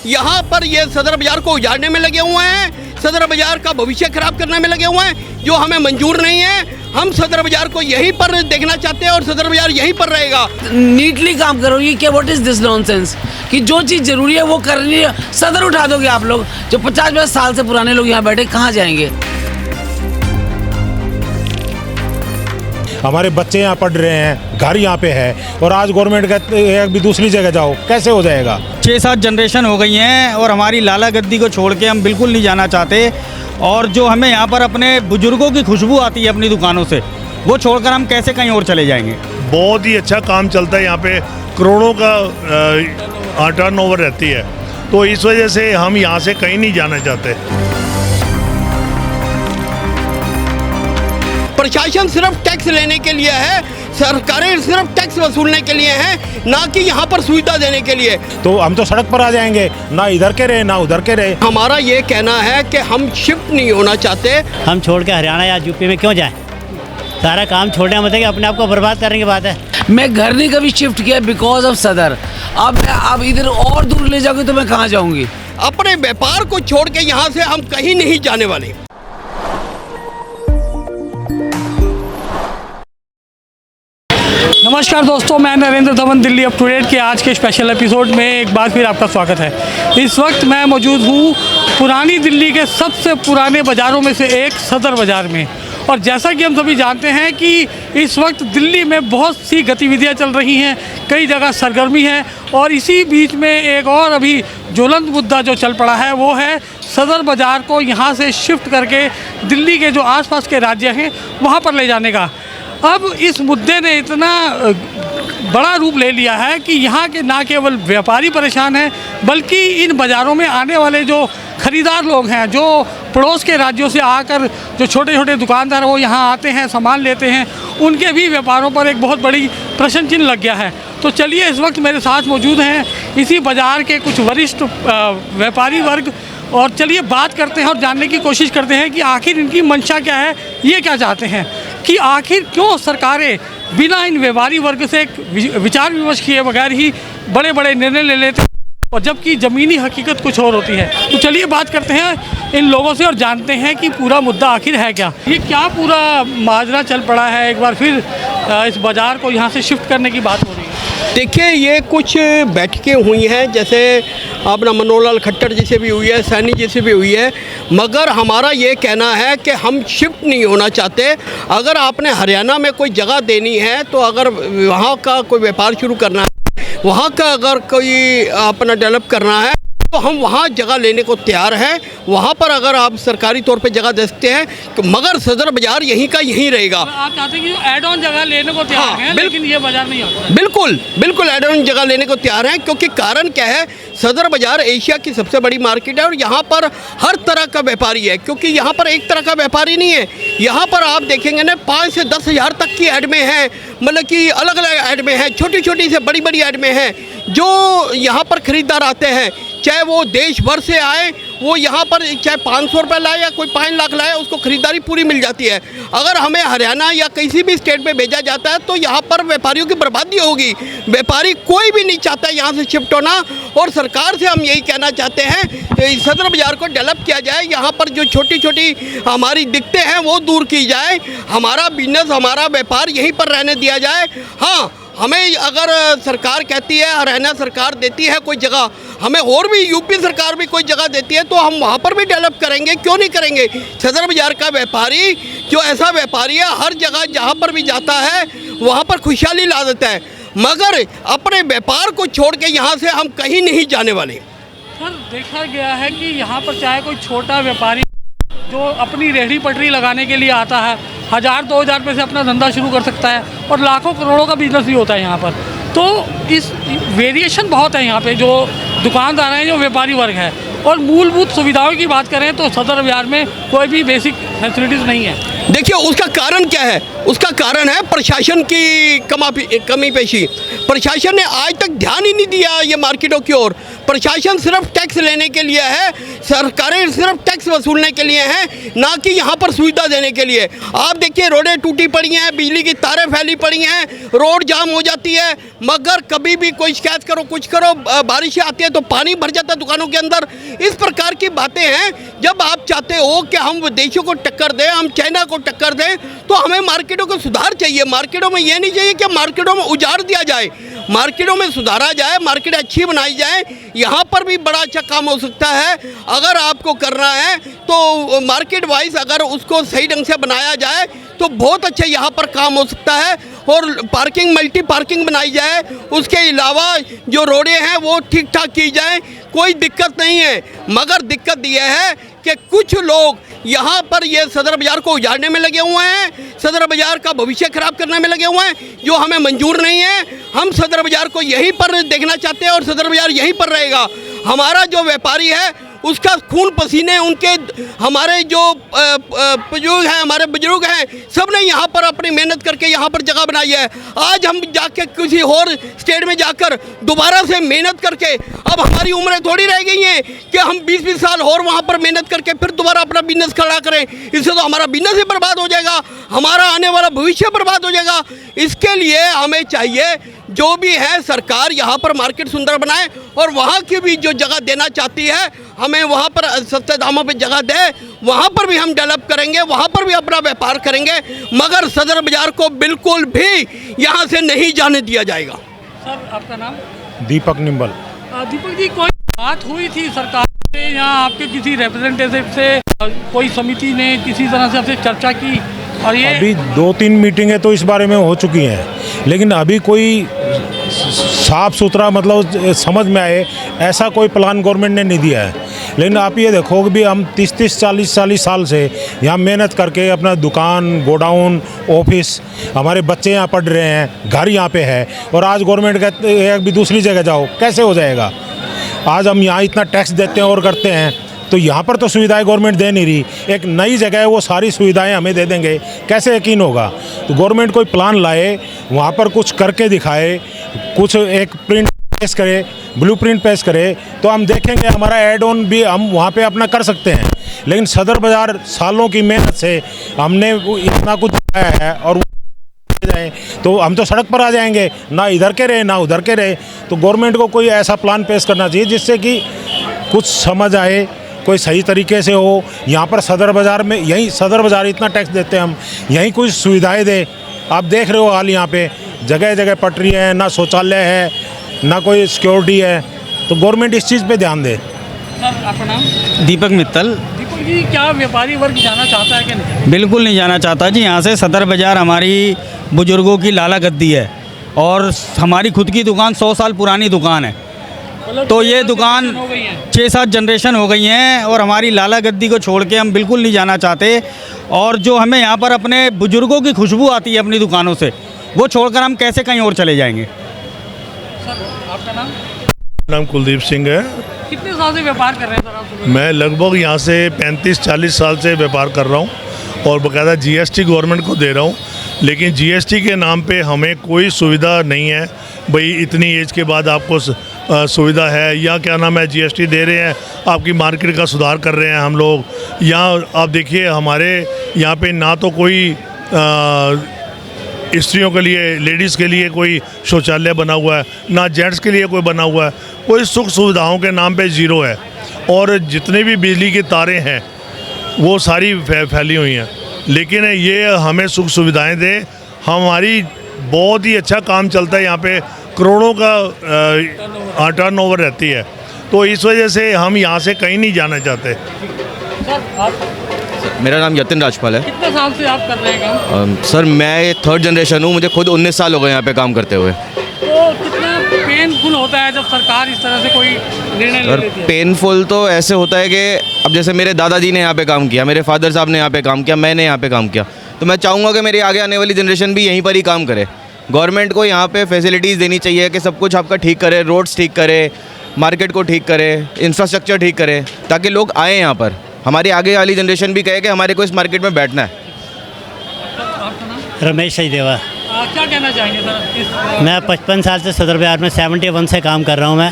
यहाँ पर ये सदर बाजार को उजाड़ने में लगे हुए हैं, सदर बाजार का भविष्य खराब करने में लगे हुए हैं, जो हमें मंजूर नहीं है। हम सदर बाजार को यहीं पर देखना चाहते हैं और सदर बाजार यहीं पर रहेगा। नीटली काम करो, ये क्या, व्हाट इज दिस नॉनसेंस कि जो चीज़ जरूरी है वो करनी है, सदर उठा दोगे आप लोग। जो 50-50 साल से पुराने लोग यहाँ बैठे कहाँ जाएंगे? हमारे बच्चे यहाँ पढ़ रहे हैं, घर यहाँ पे है, और आज गवर्नमेंट कहती है अभी दूसरी जगह जाओ, कैसे हो जाएगा? 6-7 जनरेशन हो गई हैं और हमारी लाला गद्दी को छोड़ के हम बिल्कुल नहीं जाना चाहते। और जो हमें यहाँ पर अपने बुजुर्गों की खुशबू आती है अपनी दुकानों से, वो छोड़कर हम कैसे कहीं और चले जाएंगे? बहुत ही अच्छा काम चलता है यहाँ पे, करोड़ों का टर्नओवर रहती है, तो इस वजह से हम यहाँ से कहीं नहीं जाना चाहते। प्रशासन सिर्फ टैक्स लेने के लिए है, सरकारें सिर्फ टैक्स वसूलने के लिए हैं, ना कि यहाँ पर सुविधा देने के लिए। तो हम तो सड़क पर आ जाएंगे, ना इधर के रहे ना उधर के रहे। हमारा ये कहना है कि हम शिफ्ट नहीं होना चाहते। हम छोड़ के हरियाणा या यूपी में क्यों जाएं? सारा काम छोड़ने मतलब कि अपने आप को बर्बाद करने की बात है। मैं घर नहीं कभी शिफ्ट किया बिकॉज ऑफ सदर। अब इधर और दूर ले जाओगे तो मैं कहाँ जाऊँगी? अपने व्यापार को छोड़ के यहाँ से हम कहीं नहीं जाने वाले। नमस्कार दोस्तों, मैं Narendra Dhawan, Delhi up to date के आज के स्पेशल एपिसोड में एक बार फिर आपका स्वागत है। इस वक्त मैं मौजूद हूँ पुरानी दिल्ली के सबसे पुराने बाज़ारों में से एक सदर बाज़ार में। और जैसा कि हम सभी जानते हैं कि इस वक्त दिल्ली में बहुत सी गतिविधियाँ चल रही हैं, कई जगह सरगर्मी है, और इसी बीच में एक और अभी ज्वलंत मुद्दा जो चल पड़ा है वो है सदर बाज़ार को यहाँ से शिफ्ट करके दिल्ली के जो आसपास के राज्य हैं वहाँ पर ले जाने का। अब इस मुद्दे ने इतना बड़ा रूप ले लिया है कि यहाँ के ना केवल व्यापारी परेशान हैं, बल्कि इन बाज़ारों में आने वाले जो ख़रीदार लोग हैं, जो पड़ोस के राज्यों से आकर जो छोटे छोटे दुकानदार वो यहाँ आते हैं, सामान लेते हैं, उनके भी व्यापारों पर एक बहुत बड़ी प्रश्न चिन्ह लग गया है। तो चलिए, इस वक्त मेरे साथ मौजूद हैं इसी बाज़ार के कुछ वरिष्ठ व्यापारी वर्ग, और चलिए बात करते हैं और जानने की कोशिश करते हैं कि आखिर इनकी मंशा क्या है, ये क्या चाहते हैं, कि आखिर क्यों सरकारें बिना इन व्यापारी वर्ग से एक विचार विमर्श किए बगैर ही बड़े बड़े निर्णय ले लेते हैं, और जबकि ज़मीनी हकीकत कुछ और होती है। तो चलिए बात करते हैं इन लोगों से और जानते हैं कि पूरा मुद्दा आखिर है क्या, ये क्या पूरा माजरा चल पड़ा है। एक बार फिर इस बाज़ार को यहाँ से शिफ्ट करने की बात हो रही है। देखिए, ये कुछ बैठकें हुई हैं, जैसे अपना मनोहर लाल खट्टर जी से भी हुई है, सैनी जी से भी हुई है, मगर हमारा ये कहना है कि हम शिफ्ट नहीं होना चाहते। अगर आपने हरियाणा में कोई जगह देनी है, तो अगर वहाँ का कोई व्यापार शुरू करना है, वहाँ का अगर कोई अपना डेवलप करना है, तो हम वहाँ जगह लेने को तैयार हैं। वहाँ पर अगर आप सरकारी तौर पे जगह दे सकते हैं, तो मगर सदर बाज़ार यहीं का यहीं रहेगा। आप चाहते हैं कि एड ऑन जगह लेने को तैयार हैं, लेकिन ये बाज़ार नहीं आता है। बिल्कुल एड ऑन जगह लेने को तैयार हैं, क्योंकि कारण क्या है, सदर बाज़ार एशिया की सबसे बड़ी मार्केट है और यहाँ पर हर तरह का व्यापारी है। क्योंकि यहाँ पर एक तरह का व्यापारी नहीं है, यहाँ पर आप देखेंगे ना 5 से 10 हज़ार तक की ऐड में है, मतलब कि अलग अलग ऐड में है, छोटी छोटी से बड़ी बड़ी ऐड में है। जो यहाँ पर ख़रीदार आते हैं, चाहे वो देश भर से आए, वो यहाँ पर चाहे 500 रुपये लाए या कोई 5 लाख लाए, उसको ख़रीदारी पूरी मिल जाती है। अगर हमें हरियाणा या किसी भी स्टेट में भेजा जाता है, तो यहाँ पर व्यापारियों की बर्बादी होगी। व्यापारी कोई भी नहीं चाहता यहाँ से शिफ्ट होना, और सरकार से हम यही कहना चाहते हैं कि सदर बाज़ार को डेवलप किया जाए, यहाँ पर जो छोटी छोटी हमारी दिक्कतें हैं वो दूर की जाए, हमारा बिजनेस, हमारा व्यापार यहीं पर रहने दिया जाए। हाँ, हमें अगर सरकार कहती है, हरियाणा सरकार देती है कोई जगह, हमें और भी यूपी सरकार भी कोई जगह देती है, तो हम वहाँ पर भी डेवलप करेंगे, क्यों नहीं करेंगे। सदर बाज़ार का व्यापारी जो ऐसा व्यापारी है, हर जगह जहाँ पर भी जाता है वहाँ पर खुशहाली ला देता है, मगर अपने व्यापार को छोड़ के यहाँ से हम कहीं नहीं जाने वाले। सर, देखा गया है कि यहाँ पर चाहे कोई छोटा व्यापारी जो अपनी रेहड़ी पटरी लगाने के लिए आता है, 1000-2000 रुपये से अपना धंधा शुरू कर सकता है, और लाखों करोड़ों का बिजनेस भी होता है यहाँ पर। तो इस वेरिएशन बहुत है यहाँ पे, जो दुकानदार हैं, जो व्यापारी वर्ग है। और मूलभूत सुविधाओं की बात करें तो सदर बाज़ार में कोई भी बेसिक फैसिलिटीज़ नहीं है। देखिए, उसका कारण क्या है? उसका कारण है प्रशासन की कमी पेशी। प्रशासन ने आज तक ध्यान ही नहीं दिया ये मार्केटों की ओर। प्रशासन सिर्फ टैक्स लेने के लिए है, सरकारें सिर्फ टैक्स वसूलने के लिए हैं, ना कि यहाँ पर सुविधा देने के लिए। आप देखिए रोडें टूटी पड़ी हैं, बिजली की तारें फैली पड़ी हैं, रोड जाम हो जाती है, मगर कभी भी कोई शिकायत करो कुछ करो, बारिशें आती है तो पानी भर जाता है दुकानों के अंदर। इस प्रकार की बातें हैं। जब आप चाहते हो कि हम विदेशों को टक्कर दें, हम चाइना को टक्कर दें, तो हमें मार्केटों को सुधार चाहिए। मार्केटों में ये नहीं चाहिए कि मार्केटों में उजाड़ दिया जाए, मार्केटों में सुधारा जाए, मार्केट अच्छी बनाई जाए। यहाँ पर भी बड़ा अच्छा काम हो सकता है। अगर आपको करना है तो मार्केट वाइज अगर उसको सही ढंग से बनाया जाए तो बहुत अच्छा यहाँ पर काम हो सकता है। और पार्किंग मल्टी पार्किंग बनाई जाए, उसके अलावा जो रोडें हैं वो ठीक ठाक की जाए, कोई दिक्कत नहीं है। मगर दिक्कत यह है कि कुछ लोग यहाँ पर ये सदर बाज़ार को उजाड़ने में लगे हुए हैं, सदर बाज़ार का भविष्य खराब करने में लगे हुए हैं, जो हमें मंजूर नहीं है। हम सदर बाज़ार को यहीं पर देखना चाहते हैं और सदर बाज़ार यहीं पर रहेगा। हमारा जो व्यापारी है उसका खून पसीने, उनके हमारे जो बुजुर्ग हैं, हमारे बुजुर्ग हैं, सब ने यहाँ पर अपनी मेहनत करके यहाँ पर जगह बनाई है। आज हम जाके किसी और स्टेट में जाकर दोबारा से मेहनत करके, अब हमारी उम्रें थोड़ी रह गई हैं कि हम 20-20 साल और वहाँ पर मेहनत करके फिर दोबारा अपना बिजनेस खड़ा करें। इससे तो हमारा बिजनेस ही बर्बाद हो जाएगा, हमारा आने वाला भविष्य बर्बाद हो जाएगा। इसके लिए हमें चाहिए जो भी है सरकार यहाँ पर मार्केट सुंदर बनाए और वहाँ की भी जो जगह देना चाहती है हमें वहाँ पर सस्ते दामों पे जगह दे, वहाँ पर भी हम डेवलप करेंगे, वहाँ पर भी अपना व्यापार करेंगे, मगर सदर बाज़ार को बिल्कुल भी यहाँ से नहीं जाने दिया जाएगा। सर आपका नाम? दीपक निम्बल। दीपक जी, कोई बात हुई थी सरकार से या आपके किसी रिप्रेजेंटेटिव से, कोई समिति ने किसी तरह से आपसे चर्चा की? और ये अभी 2-3 मीटिंगें तो इस बारे में हो चुकी हैं, लेकिन अभी कोई साफ सुथरा मतलब समझ में आए ऐसा कोई प्लान गवर्नमेंट ने नहीं दिया है। लेकिन आप ये देखो कि भी हम 30-30, 40-40 साल से यहाँ मेहनत करके अपना दुकान, गोडाउन, ऑफिस, हमारे बच्चे यहाँ पढ़ रहे हैं, घर यहाँ पे है, और आज गवर्नमेंट कहते हैं कि दूसरी जगह जाओ, कैसे हो जाएगा? आज हम यहाँ इतना टैक्स देते हैं और करते हैं, तो यहाँ पर तो सुविधाएं गवर्नमेंट दे नहीं रही। एक नई जगह है, वो सारी सुविधाएं हमें दे देंगे, कैसे यकीन होगा? तो गवर्नमेंट कोई प्लान लाए, वहाँ पर कुछ करके दिखाए, कुछ एक प्रिंट पेश करे, ब्लूप्रिंट पेश करे, तो हम देखेंगे, हमारा ऐड ऑन भी हम वहाँ पे अपना कर सकते हैं। लेकिन सदर बाज़ार सालों की मेहनत से हमने इतना कुछ पाया है और जाए तो हम तो सड़क पर आ जाएंगे, ना इधर के रहे ना उधर के रहे। तो गवर्नमेंट को कोई ऐसा प्लान पेश करना चाहिए जिससे कि कुछ समझ आए, कोई सही तरीके से हो। यहाँ पर सदर बाज़ार में, यहीं सदर बाज़ार इतना टैक्स देते हैं हम, यहीं कुछ सुविधाएं दे। आप देख रहे हो हाल यहाँ पे जगह जगह पटरी है, ना शौचालय है, ना कोई सिक्योरिटी है। तो गवर्नमेंट इस चीज़ पे ध्यान दे। सर आपका नाम? दीपक मित्तल। दीपक जी, क्या व्यापारी वर्ग जाना चाहता है कि नहीं? बिल्कुल नहीं जाना चाहता जी। यहाँ से सदर बाज़ार हमारी बुजुर्गों की लाला गद्दी है और हमारी खुद की दुकान 100 साल पुरानी दुकान है। तो ये दुकान 6-7 जनरेशन हो गई हैं और हमारी लाला गद्दी को छोड़ के हम बिल्कुल नहीं जाना चाहते। और जो हमें यहाँ पर अपने बुजुर्गों की खुशबू आती है अपनी दुकानों से, वो छोड़कर हम कैसे कहीं और चले जाएंगे? सर आपका नाम? नाम कुलदीप सिंह है। कितने साल से व्यापार कर रहे हैं सर आप? मैं लगभग यहाँ से 35-40 साल से व्यापार कर रहा हूँ और बाकायदा जीएसटी गवर्नमेंट को दे रहा हूँ। लेकिन जीएसटी के नाम पे हमें कोई सुविधा नहीं है। भाई इतनी एज के बाद आपको सुविधा है या क्या नाम है, जीएसटी दे रहे हैं, आपकी मार्केट का सुधार कर रहे हैं हम लोग। यहाँ आप देखिए हमारे यहाँ पे ना तो कोई स्त्रियों के लिए, लेडीज़ के लिए कोई शौचालय बना हुआ है, ना जेंट्स के लिए कोई बना हुआ है। कोई सुख सुविधाओं के नाम पे ज़ीरो है। और जितने भी बिजली की तारें हैं वो सारी फैली हुई हैं। लेकिन ये हमें सुख सुविधाएं दे, हमारी बहुत ही अच्छा काम चलता है यहाँ पे, करोड़ों का टर्नओवर रहती है। तो इस वजह से हम यहाँ से कहीं नहीं जाना चाहते। सर आप? मेरा नाम यतिन राजपाल है। कितने साल से आप कर रहे हैं काम? सर मैं 3rd जनरेशन हूँ, मुझे खुद 19 साल हो गए यहाँ पे काम करते हुए। तो कितना पेनफुल होता है जब सरकार इस तरह से कोई निर्णय ले और लेती है? पेनफुल तो ऐसे होता है कि अब जैसे मेरे दादाजी ने यहाँ पे काम किया, मेरे फादर साहब ने यहाँ पे काम किया, मैंने यहाँ पे काम किया, तो मैं चाहूँगा कि मेरी आगे आने वाली जनरेशन भी यहीं पर ही काम करे। गवर्नमेंट को यहाँ पे फैसिलिटीज़ देनी चाहिए कि सब कुछ आपका ठीक करे, रोड्स ठीक करे, मार्केट को ठीक करे, इंफ्रास्ट्रक्चर ठीक करे, ताकि लोग आए यहाँ पर। हमारी आगे वाली जनरेशन भी कहे कि हमारे को इस मार्केट में बैठना है। रमेश सचदेवा। क्या कहना चाहेंगे सर? मैं 55 साल से सदर बाज़ार में 71 से काम कर रहा हूँ मैं।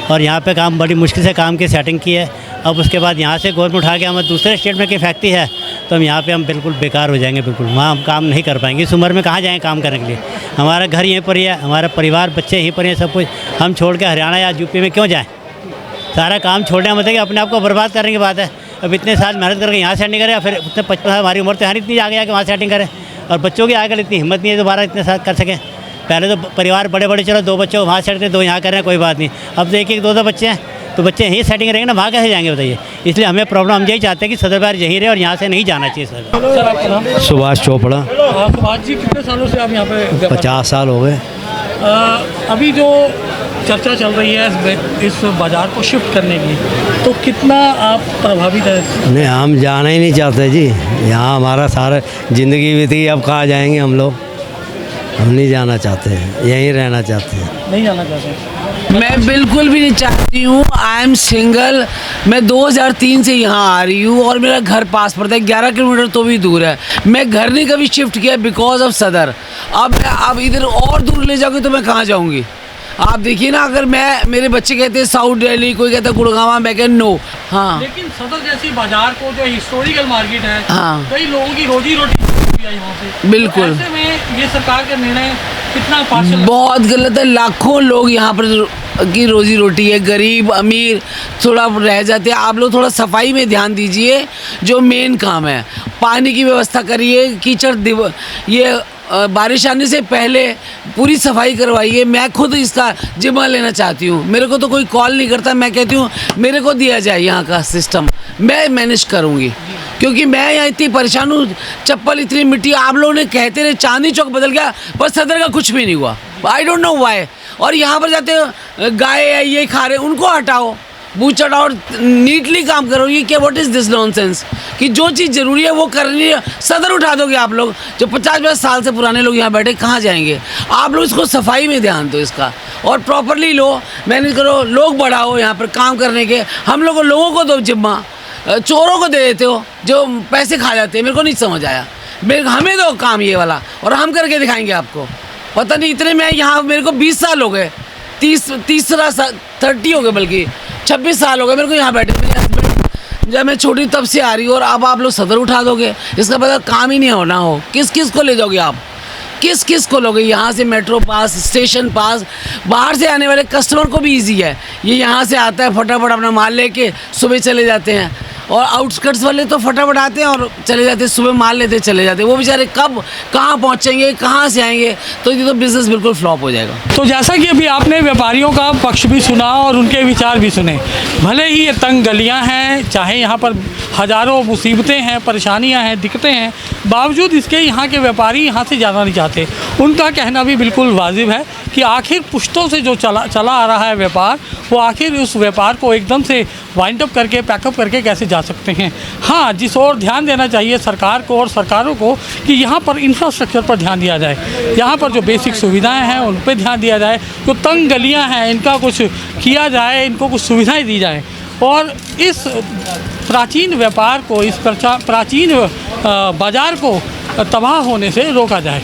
और यहाँ पे काम बड़ी मुश्किल से काम की सेटिंग की है। अब उसके बाद यहाँ से गवर्नमेंट उठा के हमें दूसरे स्टेट में की फैक्ट्री है तो हम यहाँ पे हम बिल्कुल बेकार हो जाएंगे, बिल्कुल वहाँ हम काम नहीं कर पाएंगे। इस उम्र में कहाँ जाएँ काम करने के लिए? हमारा घर यहीं पर ही है, हमारा परिवार बच्चे यहीं पर ही हैं, सब कुछ। हम छोड़ के हरियाणा या यूपी में क्यों जाएँ? सारा काम छोड़ने मतलब कि अपने आप को बर्बाद करने की बात है। अब इतने साल मेहनत करके यहाँ सेटिंग करें, फिर उतने 55 हमारी उम्र तो है नहीं इतनी आगे जाके वहाँ सेटिंग करें, और बच्चों की आगे इतनी हिम्मत नहीं है दोबारा इतने साल कर सकें। पहले तो परिवार बड़े बड़े, चलो 2 बच्चे वहाँ सेट करें, 2 यहाँ कर रहे हैं, कोई बात नहीं। अब तो 1-1 2-2 बच्चे हैं तो बच्चे यहीं सेटिंग करेंगे ना, वहाँ कैसे जाएंगे बताइए? इसलिए हमें प्रॉब्लम, हम यही चाहते हैं कि सदर बाजार यहीं रहे और यहाँ से नहीं जाना चाहिए सर। सर आपका नाम? सुभाष चोपड़ा। सुभाष जी, कितने सालों से आप यहाँ पे? 50 साल हो गए। अभी जो चर्चा चल रही है इस बाज़ार को शिफ्ट करने की, तो कितना आप प्रभावित है? नहीं, हम जाना ही नहीं चाहते जी, यहाँ हमारा सारा ज़िंदगी बीती, अब कहाँ जाएंगे हम लोग? हम नहीं जाना चाहते हैं, यहीं रहना चाहते हैं। नहीं जाना चाहते? मैं बिल्कुल भी नहीं चाहती हूँ। I am single. मैं 2003 से यहाँ आ रही हूँ और मेरा घर पास पड़ता है, 11 किलोमीटर तो भी दूर है। मैं घर नहीं कभी शिफ्ट किया बिकॉज ऑफ सदर। अब इधर और दूर ले जाओगे तो मैं कहाँ जाऊँगी? आप देखिए ना, अगर मेरे बच्चे कहते हैं साउथ दिल्ली, कोई कहता है गुड़गांव, मैं कहता नो। हाँ, लेकिन सदर जैसी बाजार को जो हिस्टोरिकल मार्केट है, हाँ, कई लोगों की रोजी रोटी है यहाँ से। बिल्कुल। तो ऐसे में ये सरकार का निर्णय कितना पार्शियल? बहुत गलत है। लाखों लोग यहाँ पर की रोजी रोटी है, गरीब अमीर थोड़ा रह जाते हैं। आप लोग थोड़ा सफाई में ध्यान दीजिए, जो मेन काम है। पानी की व्यवस्था करिए, कीचड़ ये बारिश आने से पहले पूरी सफाई करवाइए। मैं खुद इसका जिम्मा लेना चाहती हूँ। मेरे को तो कोई कॉल नहीं करता, मैं कहती हूँ मेरे को दिया जाए यहाँ का सिस्टम, मैं मैनेज करूँगी, क्योंकि मैं यहाँ इतनी परेशान हूँ। चप्पल इतनी मिट्टी, आप लोगों ने कहते रहे चांदनी चौक बदल गया, पर सदर का कुछ भी नहीं हुआ। I don't know why. और यहाँ पर जाते गाय है ये खा रहे, उनको हटाओ, बूचड़ और नीटली काम करो। ये क्या, व्हाट इज़ दिस नॉनसेंस कि जो चीज़ ज़रूरी है वो करनी है, सदर उठा दोगे आप लोग। जो 50-50 साल से पुराने लोग यहाँ बैठे, कहाँ जाएंगे? आप लोग इसको सफाई में ध्यान दो इसका, और प्रॉपरली लो, मैनेज करो, लोग बढ़ाओ यहाँ पर काम करने के। हम लोगों को दो जिम्मा, चोरों को दे देते हो जो पैसे खा जाते हैं। मेरे को नहीं समझ आया। हमें दो काम ये वाला, और हम करके दिखाएंगे आपको। पता नहीं इतने में यहाँ मेरे को 20 साल हो गए, 30 हो गए, बल्कि 26 साल हो गए मेरे को यहाँ बैठे। मेरे हस्बैंड जब मैं छोटी तब से आ रही हूँ, और अब आप लोग सदर उठा दोगे। इसका पता काम ही नहीं होना हो। किस को ले जाओगे आप? किस को लोगे? यहाँ से मेट्रो पास, स्टेशन पास, बाहर से आने वाले कस्टमर को भी इजी है। ये यहाँ से आता है, फटाफट अपना माल लेके सुबह चले जाते हैं, और आउटस्कर्ट्स वाले तो फटाफट आते हैं और चले जाते हैं, सुबह माल लेते चले जाते हैं। वो बेचारे कब कहाँ पहुँचेंगे, कहाँ से आएंगे? तो ये तो बिज़नेस बिल्कुल फ्लॉप हो जाएगा। तो जैसा कि अभी आपने व्यापारियों का पक्ष भी सुना और उनके विचार भी सुने। भले ही ये तंग गलियां हैं, चाहे यहाँ पर हज़ारों मुसीबतें हैं, परेशानियां हैं, दिक्कतें हैं, बावजूद इसके यहाँ के व्यापारी यहाँ से जाना नहीं चाहते। उनका कहना भी बिल्कुल वाजिब है कि आखिर पुश्तों से जो चला आ रहा है व्यापार, वो आखिर उस व्यापार को एकदम से वाइंड अप करके, पैकअप करके कैसे जा सकते हैं। हाँ, जिस ओर ध्यान देना चाहिए सरकार को और सरकारों को कि यहाँ पर इंफ्रास्ट्रक्चर पर ध्यान दिया जाए, यहाँ पर जो बेसिक सुविधाएं हैं उन पर ध्यान दिया जाए। जो तंग गलियाँ हैं इनका कुछ किया जाए, इनको कुछ सुविधाएँ दी जाए, और इस प्राचीन व्यापार को, इस प्राचीन बाज़ार को तबाह होने से रोका जाए।